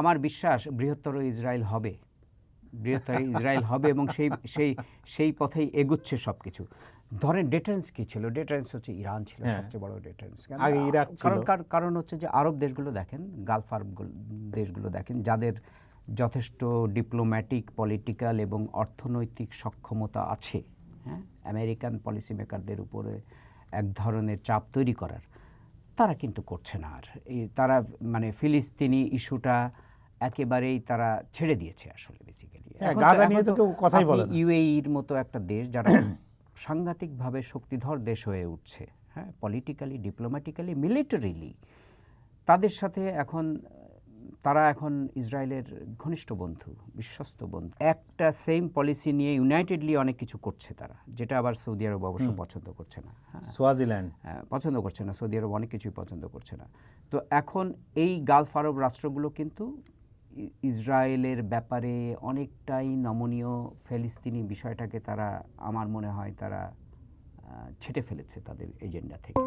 আমার বিশ্বাস বৃহত্তর ইসরায়েল হবে, বৃহত্তর ইসরায়েল হবে এবং সেই পথেই এগুচ্ছে সব কিছু। ধরেন ডেটারেন্স কি ছিল? ডেটারেন্স হচ্ছে ইরান ছিল সবচেয়ে বড় ডেটারেন্স। আগে ইরাক ছিল। কারণ হচ্ছে যে আরব দেশগুলো দেখেন, গালফ আরব দেশগুলো দেখেন, যাদের যথেষ্ট ডিপ্লোম্যাটিক, পলিটিক্যাল এবং অর্থনৈতিক সক্ষমতা আছে, হ্যাঁ, আমেরিকান পলিসি মেকারদের উপরে এক ধরনের চাপ তৈরি করার, তারা কিন্তু করছে না আর। তারা মানে ফিলিস্তিনি ইস্যুটা একেবারেই তারা ছেড়ে দিয়েছে আসলে বেসিক্যালি। গাজা নিয়ে তো কেউ কথাই বলে না। ইউএইর মতো একটা দেশ যারা সাংঘাতিকভাবে শক্তিধর দেশ হয়ে উঠছে, হ্যাঁ, পলিটিক্যালি, ডিপ্লোম্যাটিক্যালি, মিলিটারিলি, তাদের সাথে এখন তারা এখন ইসরায়েলের ঘনিষ্ঠ বন্ধু, বিশ্বস্ত বন্ধু। একটা সেম পলিসি নিয়ে ইউনাইটেডলি অনেক কিছু করছে তারা, যেটা আবার সৌদি আরব অবশ্য পছন্দ করছে না। সোয়াজিল্যান্ড পছন্দ করছে না, সৌদি আরব অনেক কিছুই পছন্দ করছে না। তো এখন এই গালফ আরব রাষ্ট্রগুলো কিন্তু ইসরায়েলের ব্যাপারে অনেকটাই নমনীয়। ফিলিস্তিনি বিষয়টাকে তারা, আমার মনে হয়, তারা ছেঁটে ফেলেছে তাদের এজেন্ডা থেকে।